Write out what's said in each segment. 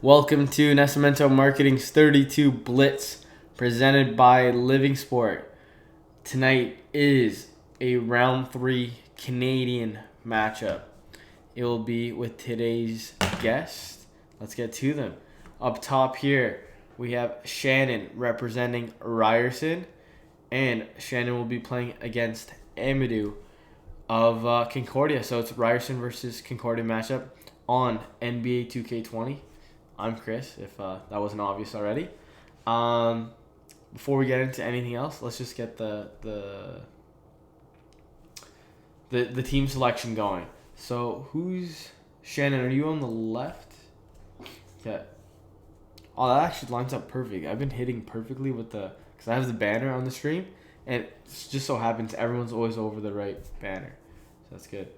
Welcome to Nascimento Marketing's 32 Blitz, presented by Living Sport. Tonight is a round 3 Canadian matchup. It will be with today's guests. Let's get to them. Up top here, we have Shannon representing Ryerson, and Shannon will be playing against Amadou of Concordia. So it's Ryerson versus Concordia matchup on NBA 2K20. I'm Chris, if that wasn't obvious already. Before we get into anything else, let's just get the team selection going. So who's Shannon? Are you on the left? Okay. Oh, that actually lines up perfect. I've been hitting perfectly with because I have the banner on the stream, and it just so happens everyone's always over the right banner, so that's good.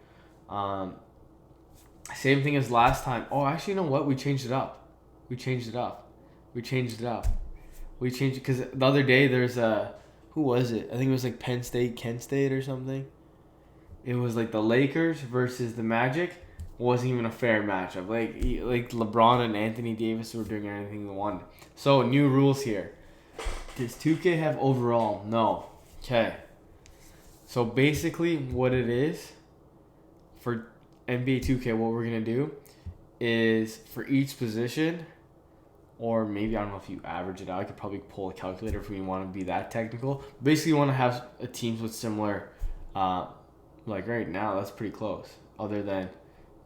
Same thing as last time. Oh, actually, you know what? We changed it up. We changed it because the other day there's who was it? I think it was like Penn State, Kent State or something. It was like the Lakers versus the Magic. Wasn't even a fair matchup. Like LeBron and Anthony Davis were doing anything they wanted. So new rules here. Does 2K have overall? No. Okay. So basically what it is for NBA 2K, what we're gonna do is for each position, or maybe I don't know if you average it out. I could probably pull a calculator if we want to be that technical. Basically, you want to have teams with similar, like right now, that's pretty close. Other than,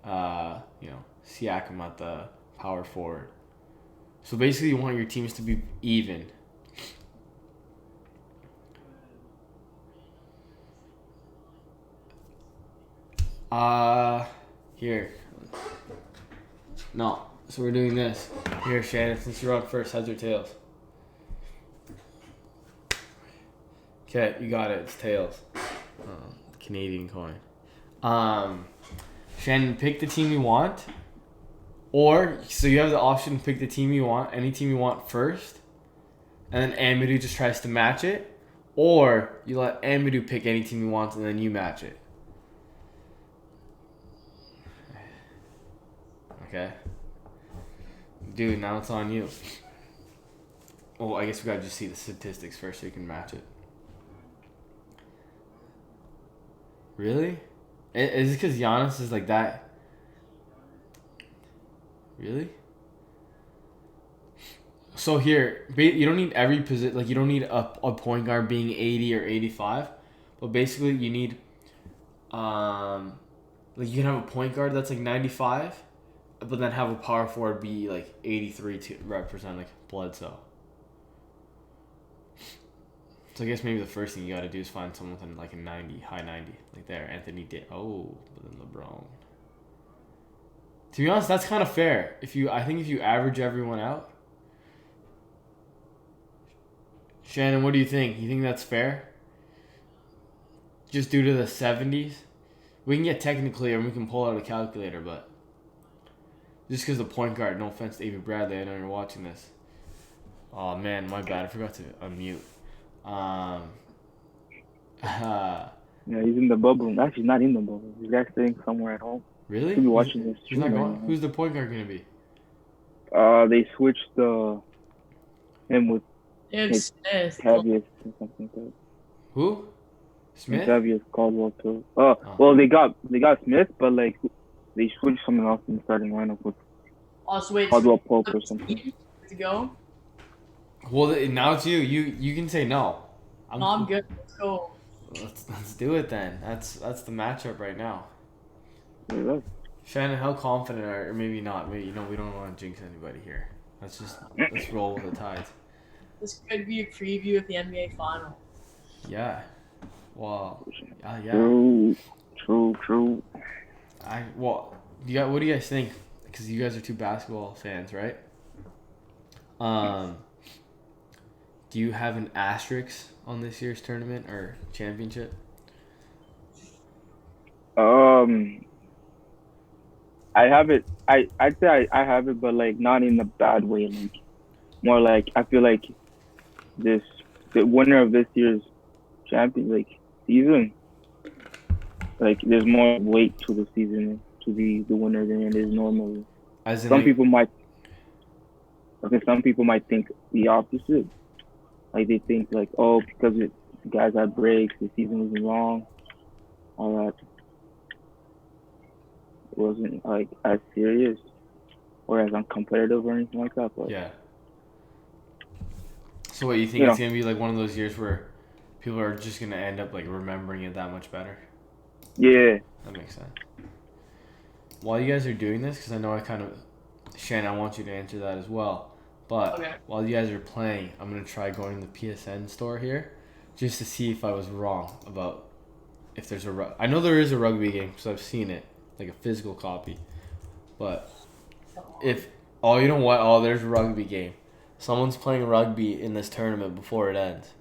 Siakam at the power forward. So basically, you want your teams to be even. Here. No. So we're doing this. Here, Shannon, since you're on first, heads or tails? Okay, you got it. It's tails. Canadian coin. Shannon, pick the team you want. So you have the option to pick the team you want, any team you want first. And then Amadou just tries to match it. Or you let Amadou pick any team he wants and then you match it. Okay. Dude, now it's on you. Oh, I guess we gotta just see the statistics first so you can match it. Really? Is it because Giannis is like that? Really? So here, you don't need every position. Like you don't need a point guard being 80 or 85, but basically you need, like you can have a point guard that's like 95. But then have a power forward be like 83 to represent like Bledsoe. So I guess maybe the first thing you got to do is find someone with like a 90, high 90. Like there, Anthony did. Oh, but then LeBron. To be honest, that's kind of fair. I think if you average everyone out. Shannon, what do you think? You think that's fair? Just due to the 70s? We can get technically and we can pull out a calculator, but... Just because the point guard, no offense to Avery Bradley, I know you're watching this. Oh man, my bad. I forgot to unmute. Yeah, he's in the bubble. Actually, not in the bubble. He's actually somewhere at home. Really? He'll be watching this. He's not going. Who's the point guard gonna be? They switched him with Smith. Tavius or something like that. Who? Smith? Tavius Caldwell too. Well, they got Smith, but like they switched someone else in the starting lineup with Caldwell Pope or something. To go. Well, now it's you. You can say no. I'm good. Let's go. Let's do it then. That's the matchup right now. Yeah. Shannon, how confident or maybe not? Maybe we don't want to jinx anybody here. Let's roll with the tides. This could be a preview of the NBA final. Yeah. Well. Yeah. True. What do you guys think? Because you guys are two basketball fans, right? Do you have an asterisk on this year's tournament or championship? I have it. I'd say I have it, but like not in a bad way. Like more like I feel like the winner of this year's season, like there's more weight to the season to be the winner than it is normally. As in, Some people might. Because some people might think the opposite. Like they think like, oh, because guys had breaks, the season wasn't long, all that. It wasn't like as serious or as uncompetitive or anything like that. But Yeah. So what, you think you it's know, gonna be like one of those years where people are just gonna end up like remembering it that much better? yeah, That makes sense. While you guys are doing this, because I know Shannon, I want you to answer that as well. But Okay. while you guys are playing, I'm gonna try going to the PSN store here, just to see if I was wrong about if there's I know there is a rugby game because I've seen it, like a physical copy. But if you know what? Oh, there's a rugby game. Someone's playing rugby in this tournament before it ends.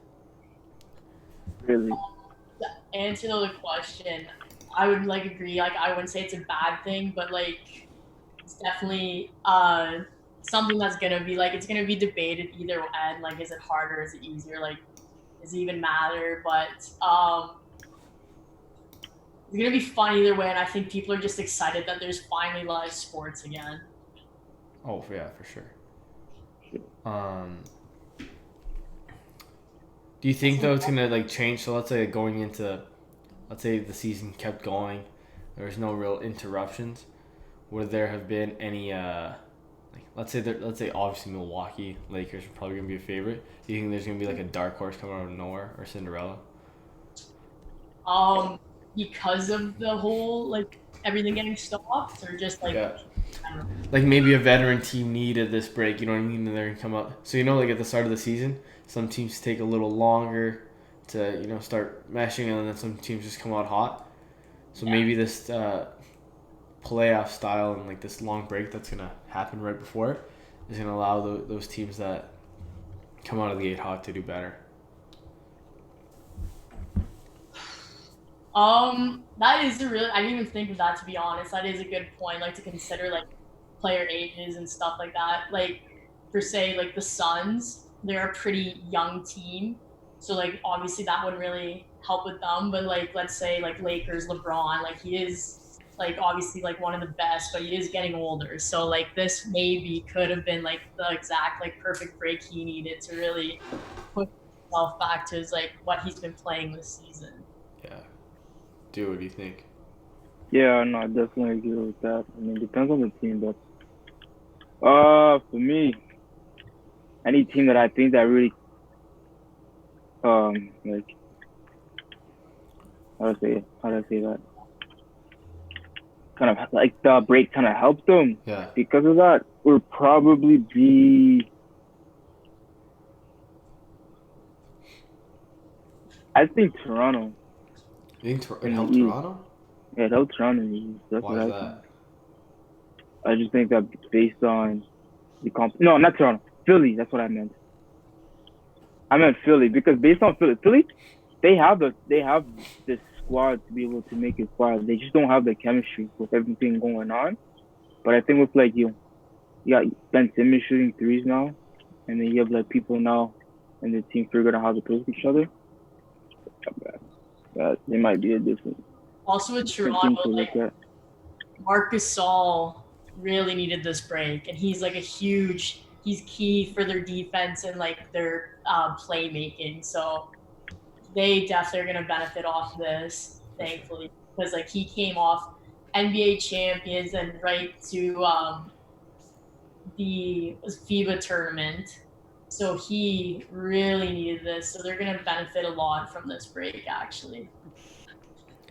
really. To answer the question, I would like agree. Like I wouldn't say it's a bad thing, but like it's definitely something that's gonna be like it's gonna be debated either end. Like, is it harder? Is it easier? Like, does it even matter? But it's gonna be fun either way, and I think people are just excited that there's finally live sports again. Oh yeah, for sure. Do you think though it's gonna like change? So let's say going into, let's say the season kept going, there was no real interruptions. Would there have been any like let's say obviously Milwaukee Lakers are probably gonna be a favorite. Do you think there's gonna be like a dark horse coming out of nowhere or Cinderella? Because of the whole like everything getting stopped, or just like Yeah. I don't know. Like maybe a veteran team needed this break, you know what I mean? And they're gonna come up. So like at the start of the season, some teams take a little longer to start meshing, and then some teams just come out hot. So maybe this playoff style and like this long break that's gonna happen right before it is gonna allow those teams that come out of the gate hot to do better. That is a really I didn't even think of that, to be honest. That is a good point, like to consider like player ages and stuff like that. Like for say like the Suns, they're a pretty young team. So like obviously that wouldn't really help with them. But like let's say like Lakers, LeBron, like he is like obviously like one of the best, but he is getting older. So like this maybe could have been like the exact like perfect break he needed to really put himself back to his like what he's been playing this season. Yeah. Dude, what do you think? Yeah, no, I definitely agree with that. I mean, it depends on the team, but for me, any team that I think that really like how do I say that? Kind of like the break kind of helped them. Yeah. Because of that, would probably be. I think Toronto. You think it helped Toronto? Yeah, it helped Toronto. That's Why what is I think. that? I just think that based on the no, not Toronto, Philly. That's what I meant. I meant Philly because based on Philly, they have this squad to be able to make it far. They just don't have the chemistry with everything going on. But I think with like you got Ben Simmons shooting threes now, and then you have like people now in the team figuring out how to play with each other. That it might be a different. Also with Toronto, like Marc Gasol really needed this break, and he's like he's key for their defense and like their playmaking. So they definitely are going to benefit off this, thankfully, because like he came off NBA champions and right to the FIBA tournament. So he really needed this. So they're going to benefit a lot from this break, actually.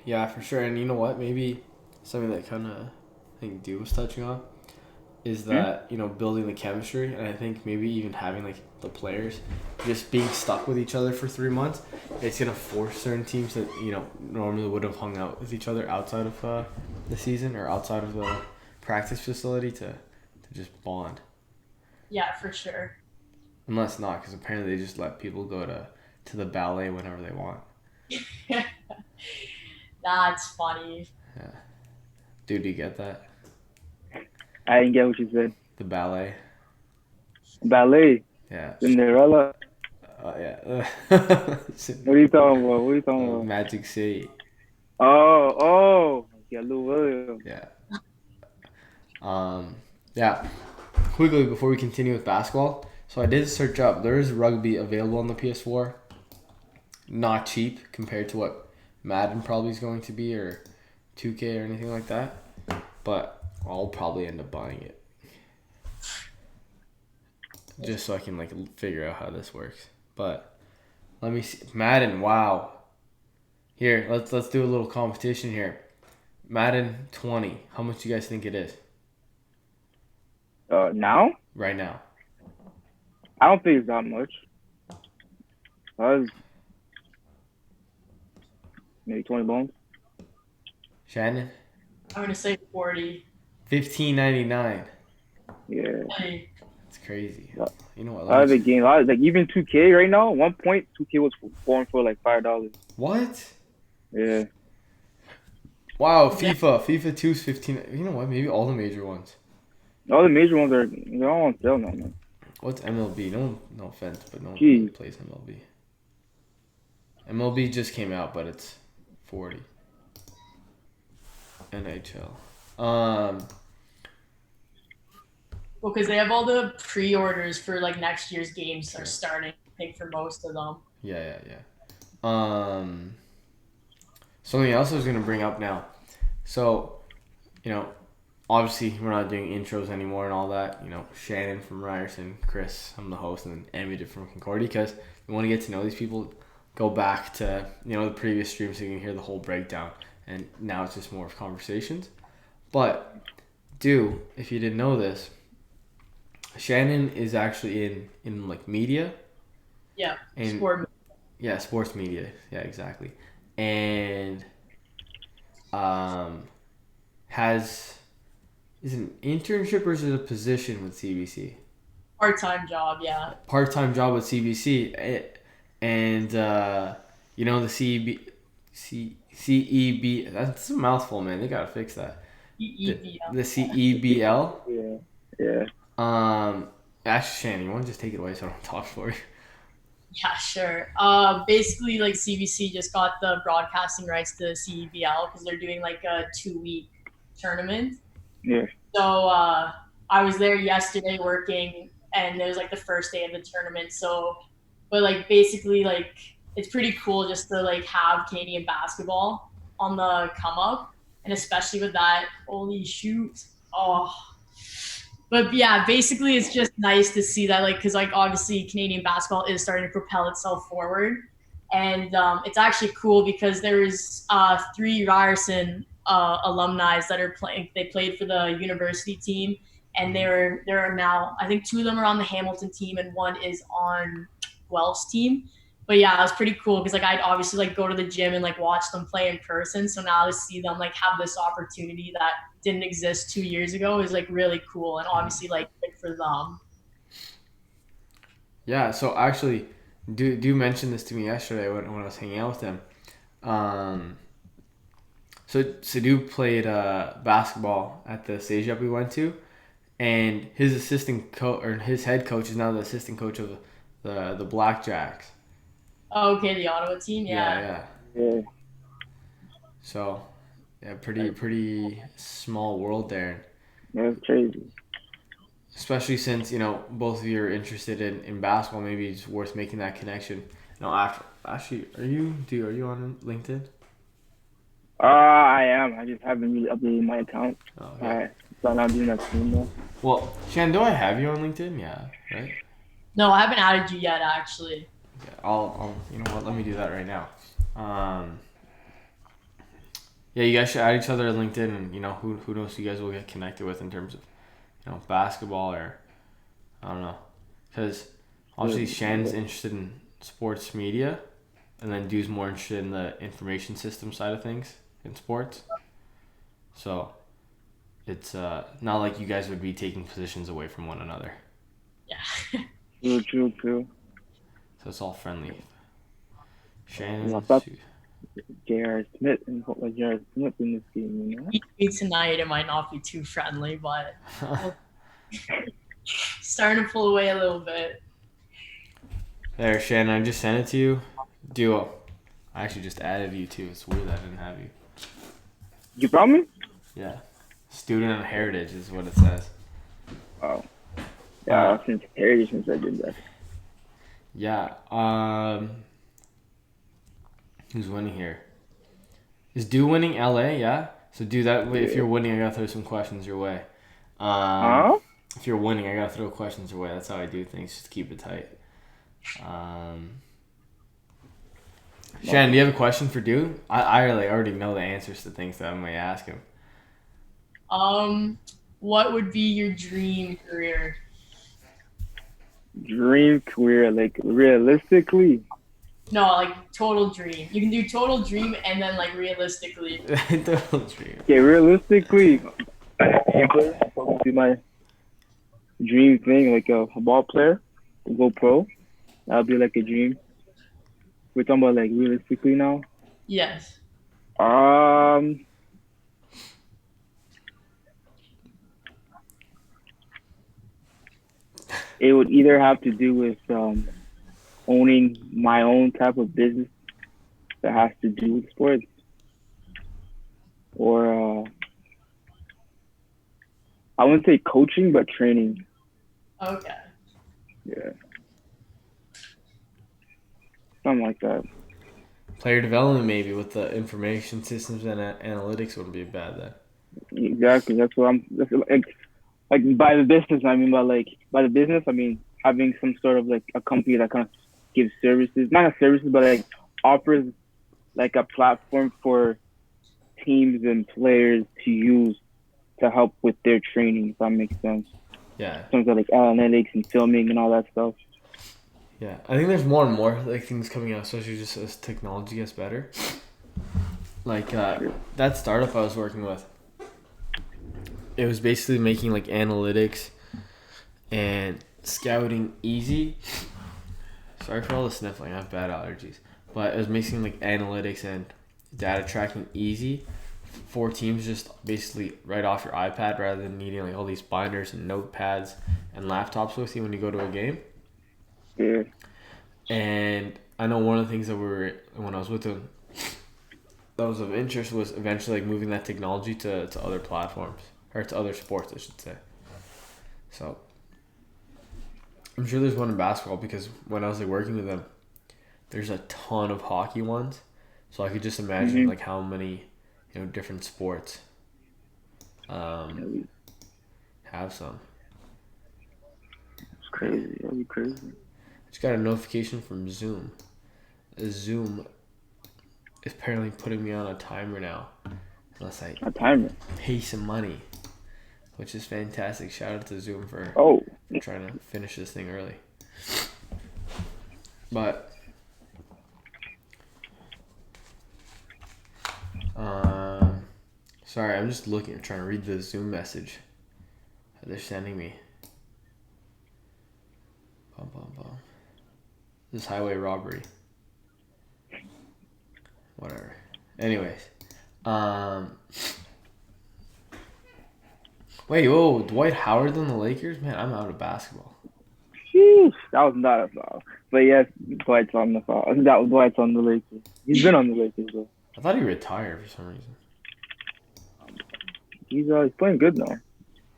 Yeah, for sure. And you know what? Maybe something that kind of I think Dew was touching on is that building the chemistry, and I think maybe even having like the players just being stuck with each other for 3 months, it's gonna force certain teams that normally would have hung out with each other outside of the season or outside of the practice facility to just bond. Yeah, for sure. Unless not, because apparently they just let people go to the ballet whenever they want. That's funny. Yeah. Dude, do you get that? I didn't get what you said. The ballet. Ballet. Yeah. Cinderella. Yeah. What are you talking about? Magic City. Oh. Yeah, Lou Williams. Yeah. Yeah. quickly before we continue with basketball. So I did search up. There is rugby available on the PS4. Not cheap compared to what Madden probably is going to be or 2K or anything like that. But I'll probably end up buying it. Just so I can like figure out how this works. But let me see. Madden, wow. Here, let's do a little competition here. Madden 20. How much do you guys think it is? Now? Right now. I don't think it's that much. Maybe 20 bones. Shannon? I'm gonna say 40. $15.99. Yeah. Hey, That's crazy. Yeah. You know what? A lot of the games, like even 2K right now. 1 point, 2K was going for like $5. What? Yeah. Wow, FIFA 2 is 15. You know what? Maybe all the major ones. All the major ones they're all on sale now, man. What's MLB? No offense, but no one Jeez. really plays MLB. MLB just came out, but it's 40. NHL. well, because they have all the pre-orders for like next year's games are starting. I think for most of them. Yeah. Something else I was gonna bring up now. So, obviously we're not doing intros anymore and all that. Shannon from Ryerson, Chris, I'm the host, and then Amadou from Concordia. Because we want to get to know these people. Go back to the previous stream so you can hear the whole breakdown. And now it's just more of conversations. But if you didn't know this, Shannon is actually in like media. Yeah. And sport. Yeah, sports media. Yeah, exactly. And is it an internship or is it a position with CBC? Part-time job, yeah. Part-time job with CBC. And the CEB, that's a mouthful, man. They gotta fix that. The CEBL. Yeah. Actually, Shannon, you want to just take it away so I don't talk for you? Yeah, sure. Basically, like CBC just got the broadcasting rights to CEBL because they're doing like a 2-week tournament. Yeah. So I was there yesterday working, and it was like the first day of the tournament. So, but like basically, like it's pretty cool just to like have Canadian basketball on the come up, and especially with that. Holy shoot! Oh. But yeah, basically it's just nice to see that, like, because like obviously Canadian basketball is starting to propel itself forward, and it's actually cool because there's 3 Ryerson alumni that are playing. They played for the university team, and there are now, I think 2 of them are on the Hamilton team and 1 is on Guelph's team. But yeah, it was pretty cool because like I'd obviously like go to the gym and like watch them play in person. So now to see them like have this opportunity that didn't exist 2 years ago is like really cool, and obviously like good for them. Yeah. So actually, do mention this to me yesterday when I was hanging out with them. So Sadu played basketball at the stage up we went to, and his assistant coach or his head coach is now the assistant coach of the Blackjacks. Oh, okay, the Ottawa team, Yeah. So, yeah, pretty small world there. That's crazy. Especially since both of you are interested in basketball, maybe it's worth making that connection. Actually, are you on LinkedIn? I am. I just haven't really updated my account. Oh, yeah. So I'm not doing that soon though. Well, Shan, do I have you on LinkedIn? Yeah, right. No, I haven't added you yet, actually. Yeah, I'll you know what? Let me do that right now. Yeah, you guys should add each other on LinkedIn, and who knows who you guys will get connected with in terms of basketball or I don't know, because obviously Shannon's interested in sports media, and then Dude's more interested in the information system side of things in sports. So it's not like you guys would be taking positions away from one another. Yeah. True. So it's all friendly. Shannon. J.R. Smith in this game, Tonight it might not be too friendly, but starting to pull away a little bit. There, Shannon, I just sent it to you. Duo. I actually just added you too. It's weird that I didn't have you. You brought me? Yeah. Student of Heritage is what it says. Oh. sincerity since I did that. Yeah. Who's winning here? Is Do winning LA? Yeah. So do that. If you're winning, I gotta throw some questions your way. If you're winning, I gotta throw questions your way. That's how I do things. Just keep it tight. Shannon, do you have a question for Do? I really already know the answers to things that I might ask him. What would be your dream career? Dream career, like realistically. No, like total dream. You can do total dream and then like realistically. Total dream. Okay, realistically, would be my dream thing, like a ball player, to go pro. That would be like a dream. We're talking about like realistically now. Yes. It would either have to do with owning my own type of business that has to do with sports, or I wouldn't say coaching, but training. Okay. Yeah. Something like that. Player development, maybe, with the information systems and analytics wouldn't be bad then. Exactly. That's what I'm. That's like by the business, I mean having some sort of like a company that kind of gives services, not services, but like offers like a platform for teams and players to use to help with their training, if that makes sense. Yeah. In terms of like analytics and filming and all that stuff. Yeah, I think there's more and more like things coming out, especially just as technology gets better. Like that startup I was working with, it was basically making like analytics and scouting easy. Sorry for all the sniffling, I have bad allergies. But it was making like analytics and data tracking easy for teams, just basically right off your iPad rather than needing like all these binders and notepads and laptops with you when you go to a game. Yeah. And I know one of the things that when I was with them, that was of interest was eventually like moving that technology to other platforms, or to other sports, I should say. So I'm sure there's one in basketball, because when I was like working with them, there's a ton of hockey ones. So I could just imagine like how many, different sports have some. It's crazy. That'd be crazy. Just got a notification from Zoom. Zoom is apparently putting me on a timer now, unless I pay some money, which is fantastic. Shout out to Zoom for trying to finish this thing early. But sorry, I'm just trying to read the Zoom message that they're sending me. This highway robbery. Whatever. Anyways. Wait, whoa, Dwight Howard's on the Lakers? Man, I'm out of basketball. Sheesh, that was not a foul. But yes, Dwight's on the foul. Dwight's on the Lakers. He's been on the Lakers though. I thought he retired for some reason. He's playing good now.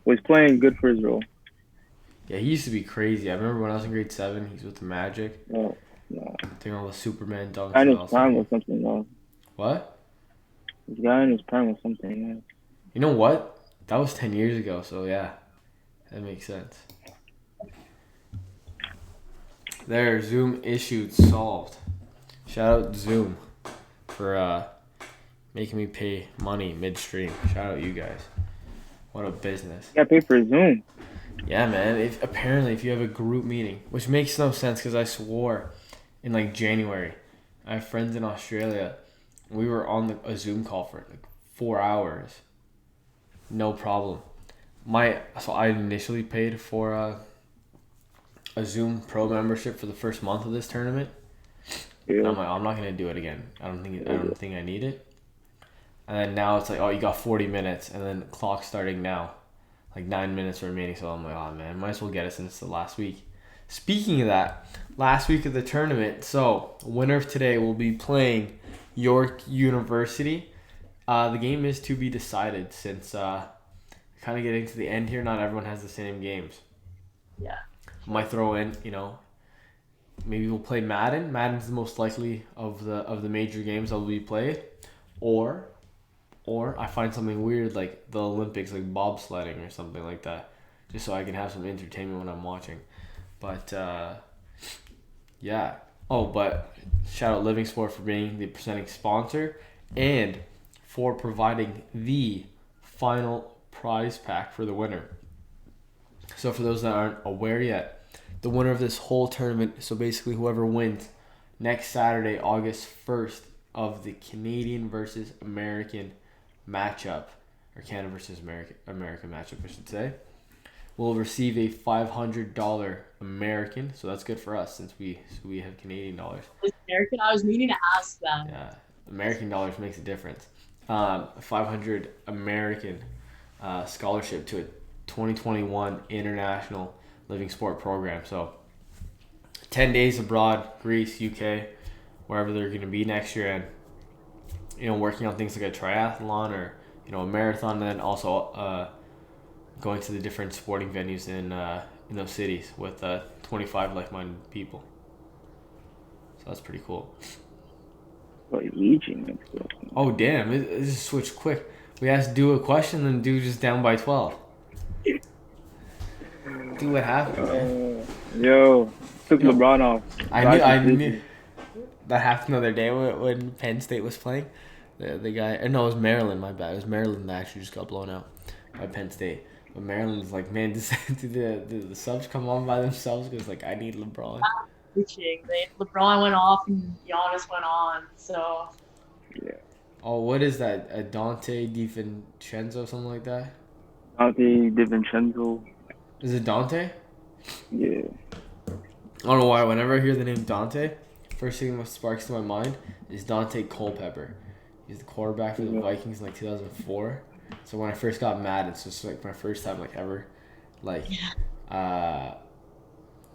Well, he's playing good for his role. Yeah, he used to be crazy. I remember when I was in grade 7, he's with the Magic. Oh, yeah. Doing all the Superman dunks. Guy in his prime was something else. What? This guy in his prime was something else. You know what? That was 10 years ago, so yeah. That makes sense. There, Zoom issued, solved. Shout out Zoom for making me pay money midstream. Shout out you guys. What a business. You gotta pay for Zoom. Yeah, man. If you have a group meeting, which makes no sense because I swore in like January, I have friends in Australia. We were on a Zoom call for like 4 hours. No problem. So I initially paid for a Zoom Pro membership for the first month of this tournament. Yeah. And I'm like, I'm not gonna do it again. I don't think I need it. And then now it's like, oh, you got 40 minutes, and then the clock's starting now, like 9 minutes remaining. So I'm like, oh man, might as well get it since it's the last week. Speaking of that, last week of the tournament. So winner of today will be playing York University. The game is to be decided since kind of getting to the end here. Not everyone has the same games. Yeah. I might throw in, maybe we'll play Madden. Madden's the most likely of the major games that will be played, or I find something weird like the Olympics, like bobsledding or something like that, just so I can have some entertainment when I'm watching. But yeah. Oh, but shout out Living Sport for being the presenting sponsor and for providing the final prize pack for the winner. So for those that aren't aware yet, the winner of this whole tournament, so basically whoever wins next Saturday, August 1st, of the Canadian versus American matchup, or Canada versus American matchup, I should say, will receive a $500 American. So that's good for us since we have Canadian dollars. American? I was meaning to ask that. Yeah, American dollars makes a difference. A 500 American scholarship to a 2021 International Living Sport program. So 10 days abroad, Greece, UK, wherever they're going to be next year, and working on things like a triathlon or a marathon, and then also going to the different sporting venues in those cities with 25 like-minded people. So that's pretty cool. Oh damn! It just switched quick. We asked to do a question, and dude just down by 12. Dude, what happened, man? Yo, took LeBron off. I knew that happened the other day when Penn State was playing. The guy, no, it was Maryland. My bad. It was Maryland that actually just got blown out by Penn State. But Maryland was like, man, did the subs come on by themselves? Because I need LeBron. LeBron went off and Giannis went on. So. Yeah. Oh, what is that? Dante DiVincenzo, something like that? Dante DiVincenzo. Is it Dante? Yeah. I don't know why. Whenever I hear the name Dante, first thing that sparks to my mind is Dante Culpepper. He's the quarterback for the Vikings in 2004. So when I first got mad, it's just my first time ever, maybe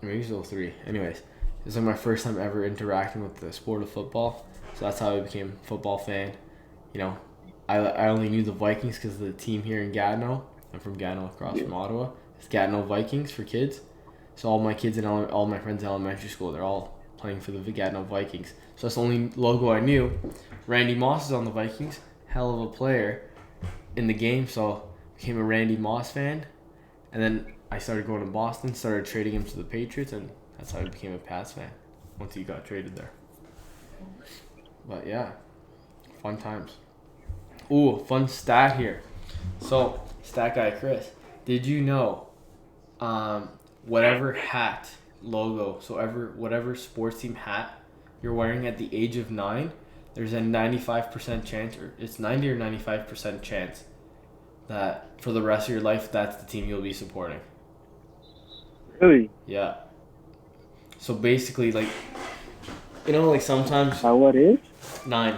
it was 03. Anyways, it was my first time ever interacting with the sport of football. So that's how I became a football fan. I only knew the Vikings because of the team here in Gatineau. I'm from Gatineau, across from Ottawa. It's Gatineau Vikings for kids. So all my kids and all my friends in elementary school, they're all playing for the Gatineau Vikings. So that's the only logo I knew. Randy Moss is on the Vikings. Hell of a player in the game. So I became a Randy Moss fan. And then I started going to Boston, started trading him to the Patriots, and that's how I became a Pats fan once he got traded there. But yeah, fun times. Ooh, fun stat here. So, stat guy Chris, did you know whatever hat logo, so whatever sports team hat you're wearing at the age of 9, there's a 95% chance, or it's 90 or 95% chance that for the rest of your life, that's the team you'll be supporting. Really? Yeah. So basically, sometimes... What is? 9.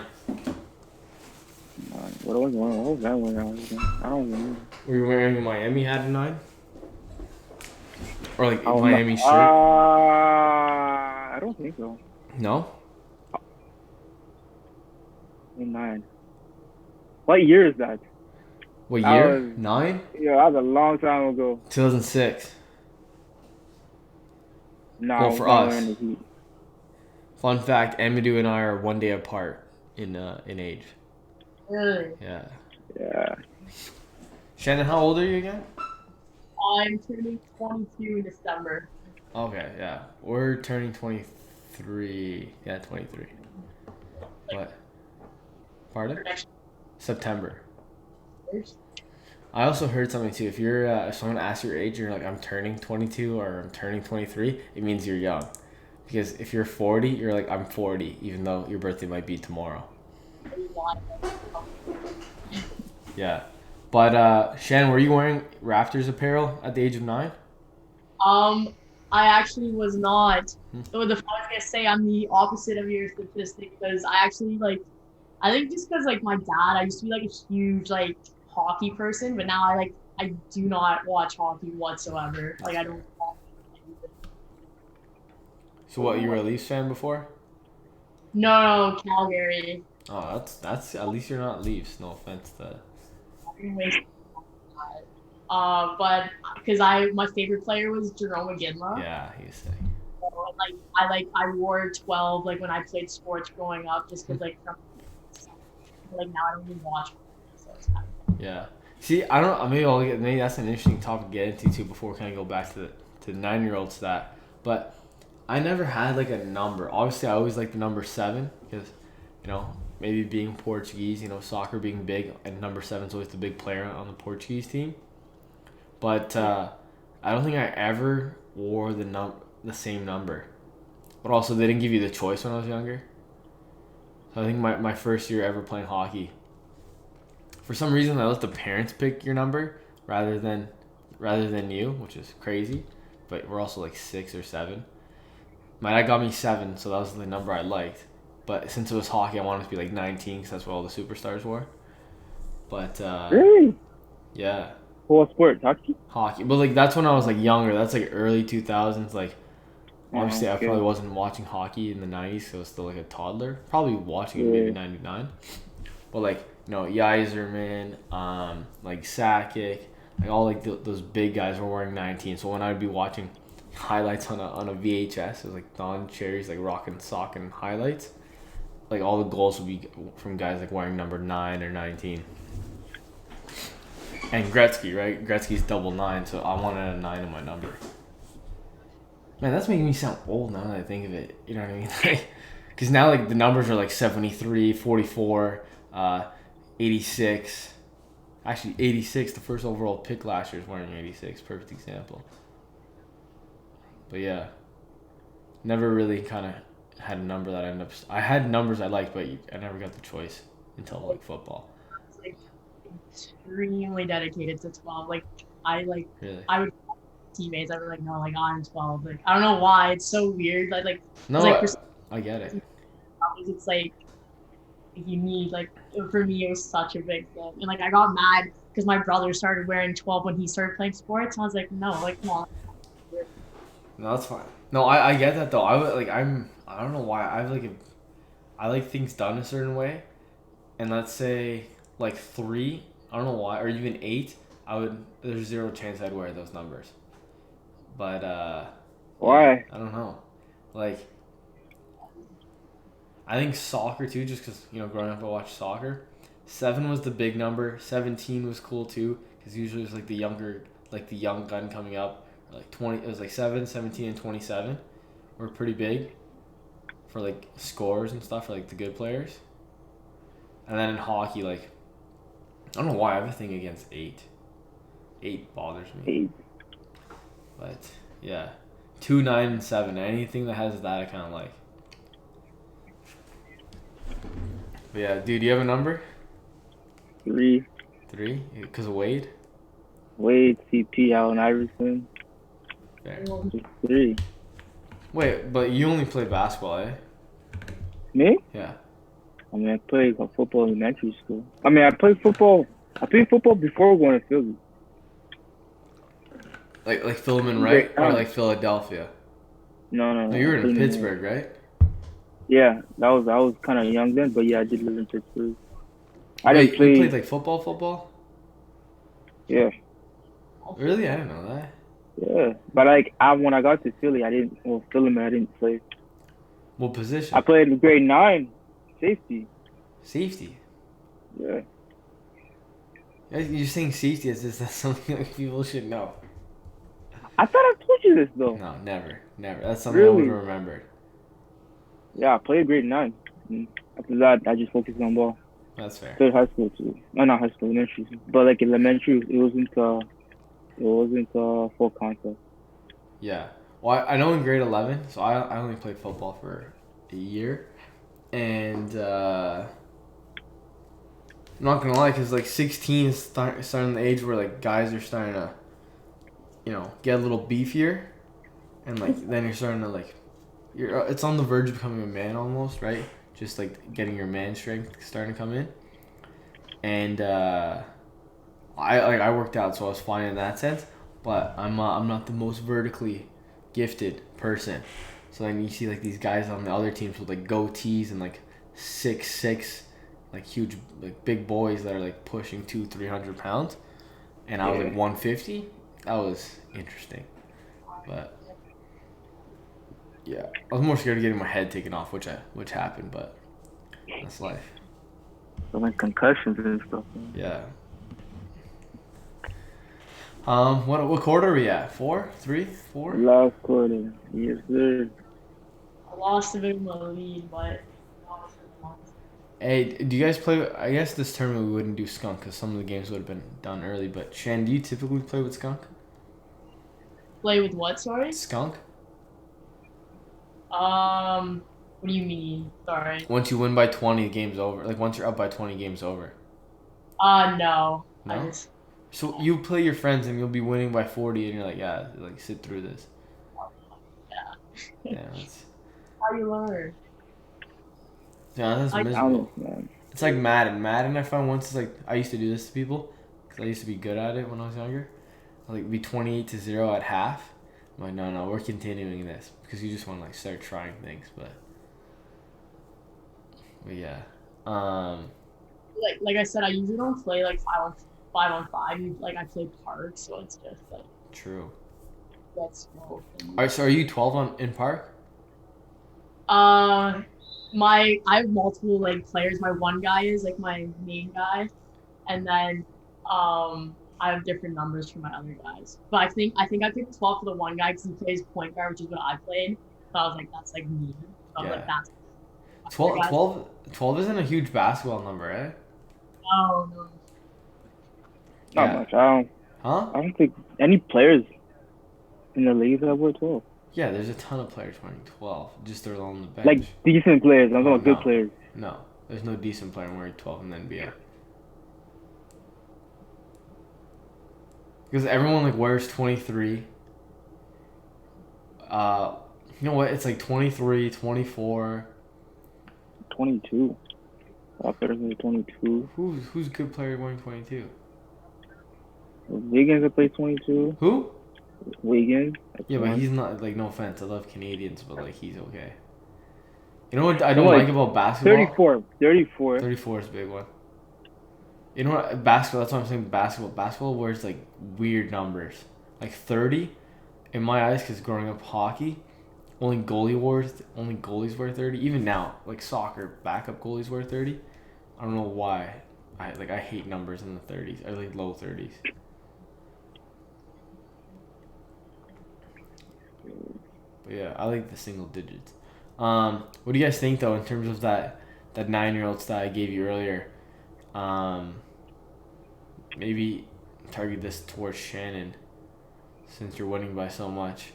What was that one? I don't remember. Were you wearing a Miami hat at 9? Or Miami shirt? I don't think so. No? 9. What year is that? What year? 9? Yeah, that was a long time ago. 2006. No, well, for us. Fun fact, Amadou and I are 1 day apart in age. Really? Yeah. Yeah. Shannon, how old are you again? I'm turning 22 in December. Okay, yeah. We're turning 23. Yeah, 23. What? Pardon? September. I also heard something too. If you're if someone asks your age, you're like, I'm turning 22 or I'm turning 23, it means you're young. Because if you're 40, you're like, I'm 40, even though your birthday might be tomorrow. Yeah. But Shannon, were you wearing Raptors apparel at the age of 9? I actually was not. So I was gonna say I'm the opposite of your statistic because I actually I think just because my dad, I used to be a huge hockey person, but now I do not watch hockey whatsoever. I don't. So what, you were a Leafs fan before? No, Calgary. Oh, that's at least you're not Leafs. No offense to. But because my favorite player was Jerome McGinley. Yeah, he's sick. So, I wore 12 like when I played sports growing up, just because like now I don't even watch. So it's kind of Yeah. See, I don't. Maybe that's an interesting topic to get into too. Before we kind of go back to the 9-year-olds that, but I never had like a number. Obviously, I always liked the number 7 because, maybe being Portuguese, soccer being big, and number 7's always the big player on the Portuguese team. But I don't think I ever wore the same number. But also, they didn't give you the choice when I was younger. So I think my first year ever playing hockey, for some reason, I let the parents pick your number rather than you, which is crazy. But we're also like 6 or 7. My dad got me 7, so that was the number I liked. But since it was hockey, I wanted to be like 19 because that's what all the superstars wore. But Really? yeah. What sport? Hockey? Hockey, but like that's when I was like younger. That's like early 2000s. Like obviously, I probably wasn't watching hockey in the 90s, so I was still like a toddler. Probably watching it maybe 99. But like Ryerson, like Sakic, like all like those big guys were wearing 19. So when I would be watching highlights on a VHS, it was like Don Cherry's like rocking sock and highlights. Like all the goals would be from guys like wearing number 9 or 19. And Gretzky, right? Gretzky's double 9, so I wanted a 9 in my number. Man, that's making me sound old now that I think of it. You know what I mean? Because now like the numbers are like 73, 44, 86. Actually, 86. The first overall pick last year is wearing 86. Perfect example. But yeah, never really kind of had a number that I ended up. I had numbers I liked, but I never got the choice until like football. like extremely dedicated to 12. Like really? I would teammates. I was like, no, like I'm 12. Like I don't know why. It's so weird. No, like, I get it. It's like you need for me it was such a big thing, and like I got mad because my brother started wearing 12 when he started playing sports, and I was like, no, like come on. No, that's fine. No, I get that though. I don't know why I like things done a certain way, and let's say like 3. I don't know why, or even 8. There's 0 chance I'd wear those numbers. But why? I don't know. Like I think soccer too, just because growing up I watched soccer. 7 was the big number. 17 was cool too, because usually it was like the young gun coming up. Like 20, it was like 7, 17, and 27 were pretty big for like scores and stuff for like the good players. And then in hockey, like I don't know why I have a thing against 8. 8 bothers me. 8. But yeah, 2, 9, and 7. Anything that has that I kind of like. But yeah, dude, do you have a number? 3. 3? Because of Wade? Wade, CP, Allen Iverson. Fair. Just 3. Wait, but you only play basketball, eh? Me? Yeah. I mean, I played football in elementary school. I mean, I played football before going to Philly. Like Philemon, right? Or like Philadelphia? No. You were in Pittsburgh, right? Yeah, I was kind of young then, but yeah, I did live in Pittsburgh. You played like football? Yeah. Really? I didn't know that. Yeah, but like when I got to Philly, I didn't play. What position? I played in grade 9, safety. Safety? Yeah. You're saying safety as if that's something like people should know. I thought I told you this though. No, never. That's something I would have remembered. Yeah, I played grade 9. After that, I just focused on ball. That's fair. Played high school too. No, not high school, elementary. But like elementary, it wasn't full contact. Yeah. Well, I know in grade 11, so I only played football for a year. And I'm not going to lie, because like 16 is starting the age where like guys are starting to, get a little beefier. And like then you're starting to like, it's on the verge of becoming a man almost, right? Just like getting your man strength starting to come in. And I worked out, so I was fine in that sense. But I'm not the most vertically gifted person. So then you see like these guys on the other teams with like goatees and like 6'6", like huge, like big boys that are like pushing 200-300 pounds, and I was like 150. That was interesting, but yeah, I was more scared of getting my head taken off, which happened, but that's life. So like concussions and stuff. Yeah. What quarter are we at? 4, 3, 4? Last quarter. Yes, sir. I lost a bit of my lead, but Hey, do you guys play? I guess this tournament we wouldn't do skunk because some of the games would have been done early. But Shan, do you typically play with skunk? play with what? Sorry. Skunk? What do you mean? Sorry. Once you win by 20, the game's over. Like once you're up by 20, game's over. No. No? So you play your friends and you'll be winning by 40 and you're like, yeah, like sit through this. Yeah. Yeah, that's How you learn? miserable. Man. It's like Madden. Madden, I found once, it's like, I used to do this to people because I used to be good at it when I was younger. I'd like be 28-0 at half. I'm like, no, we're continuing this because you just want to like start trying things, but yeah. Like I said, I usually don't play like 5-on-5. Like I play park, so it's just like True. that's slow. Alright, so are you 12 in park? I have multiple like players. My one guy is like my main guy, and then I have different numbers for my other guys. But I think I picked 12 for the one guy because he plays point guard, which is what I played. So I was like, that's like me. So I was like, that's 12 isn't a huge basketball number, eh? No. Not much. I don't think any players in the league that were 12. Yeah, there's a ton of players wearing 12. Just they're on the bench. Like decent players. I'm talking about good players. No, there's no decent player wearing 12 in the NBA. Because everyone like wears 23. You know what? It's like 23, 24. 22. Top players are 22. Who's a good player wearing 22? Wiggins that plays 22. Who? Wiggins. Yeah, but he's not, like, no offense. I love Canadians, but like he's okay. You know what I don't like about basketball? 34. 34 is a big one. You know what? Basketball, that's what I'm saying. Basketball wears like weird numbers. Like 30, in my eyes, because growing up hockey, only goalies wear 30. Even now, like soccer, backup goalies wear 30. I don't know why. I hate numbers in the 30s. I like low 30s. But yeah, I like the single digits. What do you guys think though in terms of that 9-year-old stat I gave you earlier? Maybe target this towards Shannon since you're winning by so much.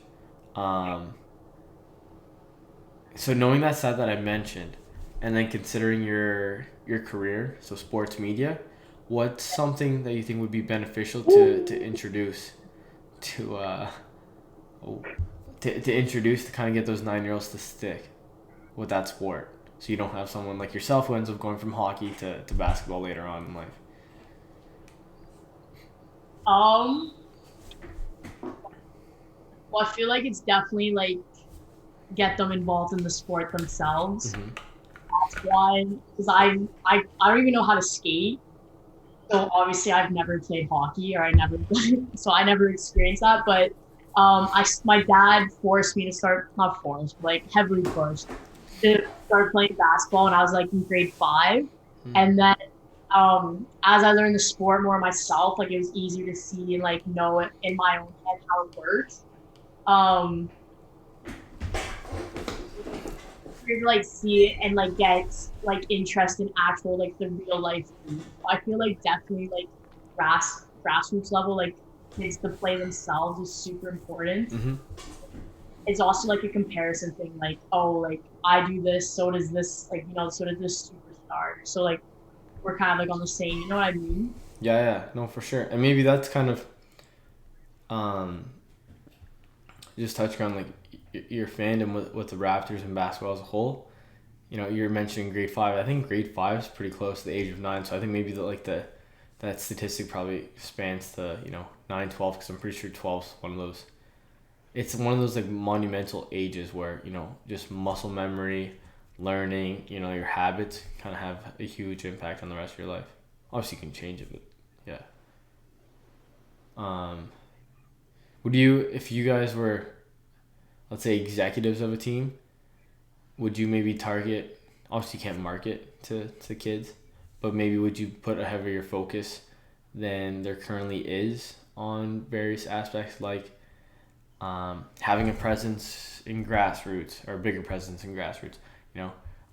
So knowing that stat that I mentioned, and then considering your career, so sports media, what's something that you think would be beneficial to introduce to introduce to kind of get those 9-year-olds to stick with that sport, so you don't have someone like yourself who ends up going from hockey to basketball later on in life? Well, I feel like it's definitely like get them involved in the sport themselves. Mm-hmm. That's why, because I don't even know how to skate, so obviously I've never played hockey, or so I never experienced that. But my dad forced me to start, not forced, but like heavily pushed to start playing basketball when I was like in grade 5, and then as I learned the sport more myself, like it was easier to see and like know it in my own head how it works. To like see it and like get like interest in actual like the real life thing. I feel like definitely like grassroots level, like kids to play themselves is super important. Mm-hmm. It's also like a comparison thing, like, oh, like I do this, so does this, like, you know, so does this superstar. So like we're kind of like on the same, you know what I mean? Yeah, no, for sure. And maybe that's kind of just touching on like your fandom with the Raptors and basketball as a whole. You know, you're mentioning grade 5. I think grade 5 is pretty close to the age of 9. So I think maybe that statistic probably spans to 9, 12, because I'm pretty sure 12 is one of those. It's one of those like monumental ages where just muscle memory, learning, your habits kind of have a huge impact on the rest of your life. Obviously, you can change it, but yeah. Would you, if you guys were, let's say, executives of a team, would you maybe target, obviously you can't market to kids, but maybe would you put a heavier focus than there currently is on various aspects, like having a presence in grassroots, or a bigger presence in grassroots?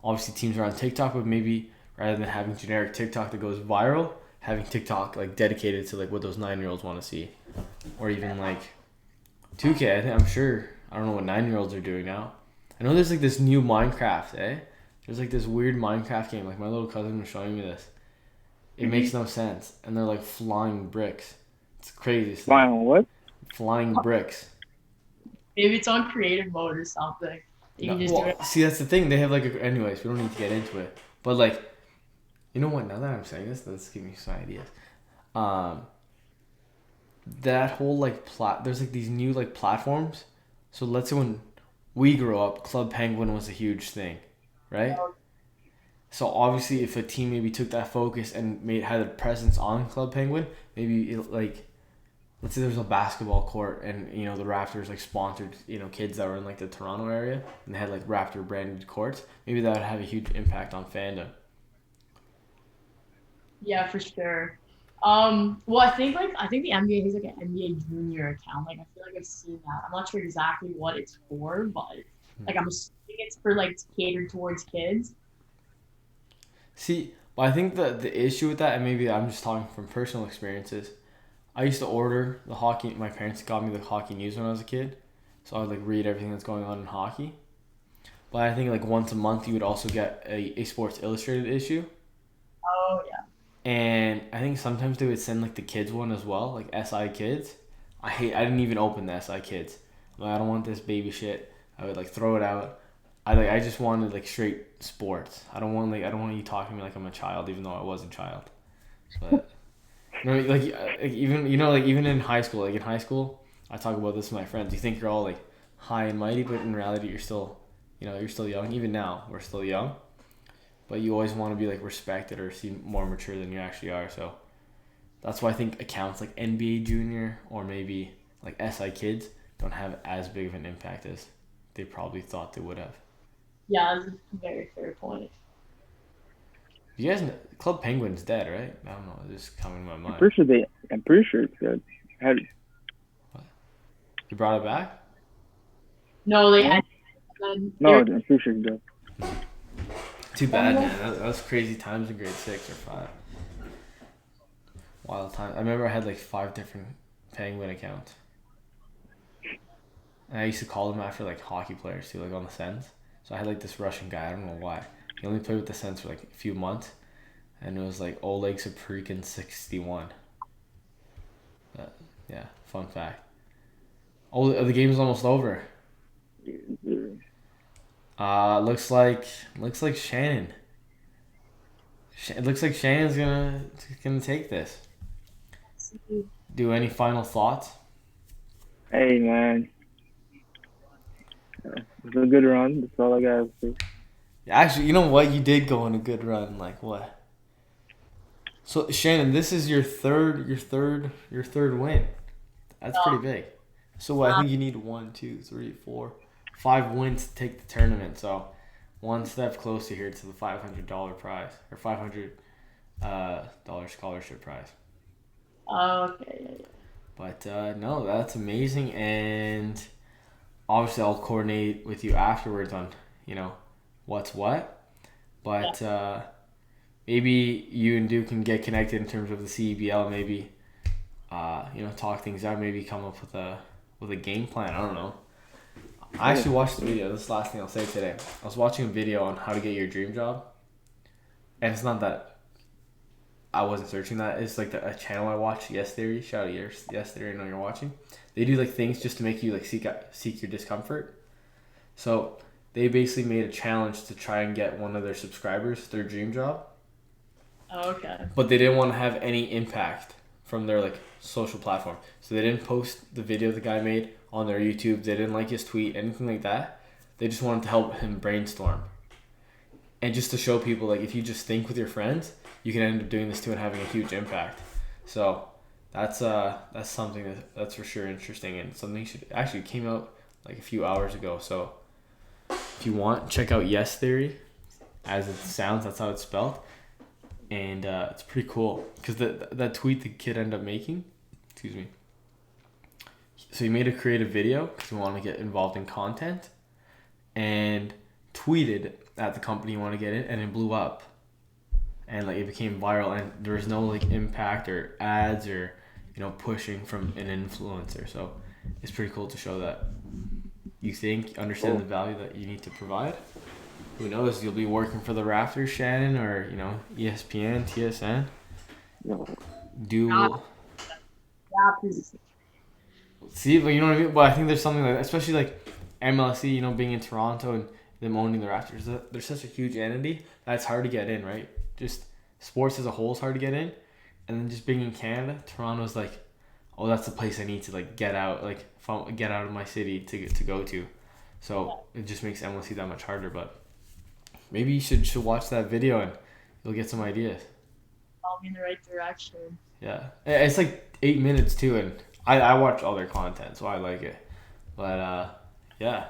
Obviously teams are on TikTok, but maybe rather than having generic TikTok that goes viral, having TikTok like dedicated to like what those 9-year-olds want to see, or even like 2K. I'm sure, I don't know what 9-year-olds are doing now. I know there's like this new Minecraft, There's like this weird Minecraft game. Like my little cousin was showing me this. It makes no sense, and they're like flying bricks. It's crazy stuff. Flying what? Flying bricks. Maybe it's on creative mode or something. You can just do it. See, that's the thing. They have like anyways, we don't need to get into it. But like, you know what? Now that I'm saying this, let's give me some ideas. That whole like there's like these new like platforms. So let's say when we grew up, Club Penguin was a huge thing, right? So obviously, if a team maybe took that focus and had a presence on Club Penguin, maybe let's say there's a basketball court and the Raptors like sponsored kids that were in like the Toronto area and they had like Raptor branded courts. Maybe that would have a huge impact on fandom. Yeah, for sure. Well, I think the NBA has like an NBA Junior account. Like I feel like I've seen that. I'm not sure exactly what it's for, but like I'm assuming it's for like catered towards kids. See, but I think the issue with that, and maybe I'm just talking from personal experiences, I used to order the hockey. My parents got me the hockey news when I was a kid, so I would like read everything that's going on in hockey. But I think like once a month you would also get a Sports Illustrated issue. Oh yeah. And I think sometimes they would send like the kids one as well, like SI Kids. I didn't even open the SI Kids. Like, I don't want this baby shit. I would like throw it out. I just wanted like straight sports. I don't want you talking to me like I'm a child, even though I was a child. But even in high school, I talk about this with my friends. You think you're all like high and mighty, but in reality you're still young. Even now we're still young, but you always want to be like respected or seem more mature than you actually are. So that's why I think accounts like NBA Junior or maybe like SI Kids don't have as big of an impact as they probably thought they would have. Yeah, that's a very fair point. You guys know, Club Penguin's dead, right? I don't know. It's just coming to my mind. I'm pretty sure it's dead. What? You brought it back? No, No, I'm pretty sure it's dead. Too bad, man. That was crazy times in grade 6 or 5. Wild time. I remember I had like 5 different Penguin accounts. And I used to call them after like hockey players too, like on the Sens. So I had like this Russian guy, I don't know why. He only played with the Sens for like a few months. And it was like Oleg Saprikin 61. But, yeah, fun fact. Oh, the game's almost over. Looks like Shannon. It looks like Shannon's gonna take this. Do any final thoughts? Hey man, it's a good run. That's all I gotta say. Actually, you know what? You did go on a good run. Like what? So Shannon, this is your third win. That's pretty big. So I think you need 1, 2, 3, 4, 5 wins to take the tournament. So one step closer here to the $500 prize or $500 scholarship prize. Okay. But no, that's amazing, and obviously I'll coordinate with you afterwards on what's what. But maybe you and Duke can get connected in terms of the CEBL. Maybe talk things out. Maybe come up with a game plan. I don't know. I actually watched the video. This is the last thing I'll say today. I was watching a video on how to get your dream job, and it's not that I wasn't searching that. It's like a channel I watched, Yes Theory. Shout out Yes Theory. I know you're watching. They do like things just to make you like seek your discomfort. So they basically made a challenge to try and get one of their subscribers their dream job. Okay. But they didn't want to have any impact from their like social platform. So they didn't post the video the guy made on their YouTube. They didn't like his tweet, anything like that. They just wanted to help him brainstorm. And just to show people, like, if you just think with your friends, you can end up doing this too and having a huge impact. So That's something that's for sure interesting, and something should actually came out like a few hours ago. So if you want, check out Yes Theory, as it sounds. That's how it's spelled, and it's pretty cool because that tweet the kid ended up making. Excuse me. So he made a creative video because he wanted to get involved in content, and tweeted at the company he wanted to get in, and it blew up, and like it became viral, and there was no like impact or ads or pushing from an influencer. So it's pretty cool to show that you understand the value that you need to provide. Who knows? You'll be working for the Raptors, Shannon, or ESPN, TSN. See, but you know what I mean. But I think there's something like that, especially like MLSE, being in Toronto and them owning the Raptors. They're such a huge entity that it's hard to get in, right? Just sports as a whole is hard to get in, and then just being in Canada, Toronto's like, oh, that's the place I need to like get out, get out of my city to go to. So it just makes MLSE that much harder. But maybe you should watch that video and you'll get some ideas. Follow me in the right direction. Yeah, it's like 8 minutes too, and I watch all their content, so I like it. But yeah,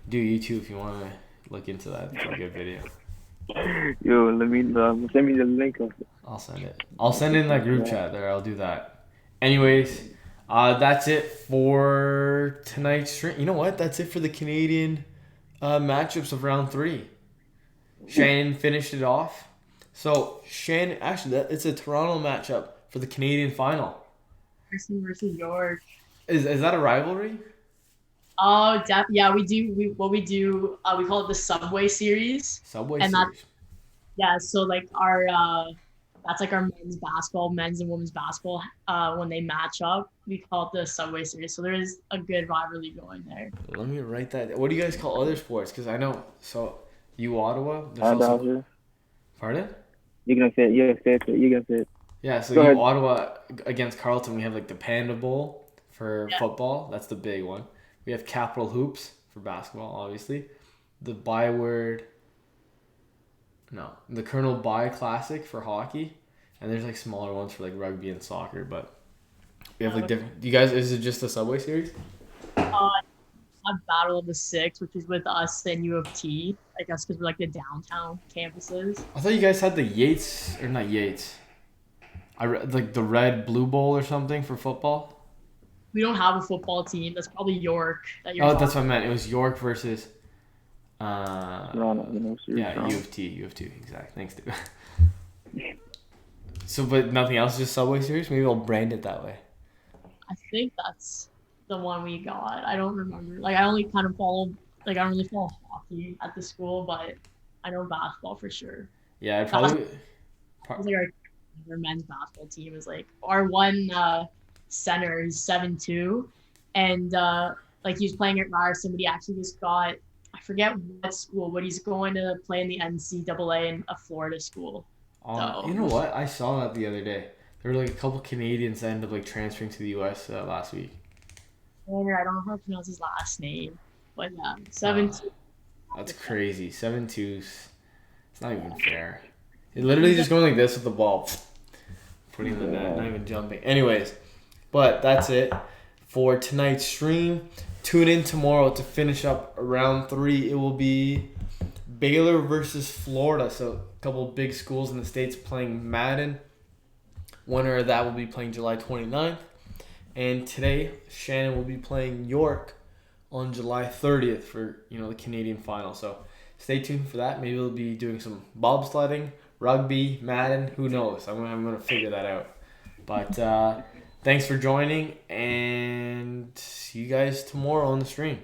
do you too if you want to look into that. It's a good video. Yo, let me send me the link of it. I'll send it. I'll send it in that group chat there. I'll do that. Anyways, that's it for tonight's stream. You know what? That's it for the Canadian matchups of round 3. Shannon finished it off. So Shannon, actually, it's a Toronto matchup for the Canadian final. Ryerson versus York. Is that a rivalry? Oh, yeah, we do. We call it the Subway Series. Subway and Series. So like that's like our men's and women's basketball. When they match up, we call it the Subway Series. So there is a good rivalry going there. Let me write that. What do you guys call other sports? Because I know. So Ottawa. Pardon? You're gonna say it. You're gonna say it. Yeah. So Ottawa against Carleton, we have like the Panda Bowl for football. That's the big one. We have Capital Hoops for basketball, obviously. The Colonel By Classic for hockey. And there's like smaller ones for like rugby and soccer, but we have like different. You guys, is it just the Subway Series? Battle of the Six, which is with us and U of T, I guess, because we're like the downtown campuses. I thought you guys had the not Yates. Like the Red Blue Bowl or something for football. We don't have a football team. That's probably York. That's what I meant. It was York versus. Toronto, U of T, exactly. Thanks, dude. So, but nothing else, just Subway Series? Maybe I'll brand it that way. I think that's the one we got. I don't remember. Like, I only kind of follow. Like, I don't really follow hockey at the school, but I know basketball for sure. Yeah, I'd probably. Like our men's basketball team is like our one center is 7'2", and like he was playing at Ryerson, but he actually just got. I forget what school, but he's going to play in the NCAA in a Florida school. You know what? I saw that the other day. There were like a couple Canadians that ended up like transferring to the U.S. Last week. I don't know how to pronounce his last name, but yeah, 7'2". That's crazy. 7'2". It's not even fair. He's literally just going like this with the ball, putting in the net, not even jumping. Anyways, but that's it for tonight's stream. Tune in tomorrow to finish up round 3. It will be Baylor versus Florida. So a couple of big schools in the States playing Madden. Winner of that will be playing July 29th. And today, Shannon will be playing York on July 30th for the Canadian final. So stay tuned for that. Maybe we'll be doing some bobsledding, rugby, Madden. Who knows? I'm gonna figure that out. But thanks for joining, and see you guys tomorrow on the stream.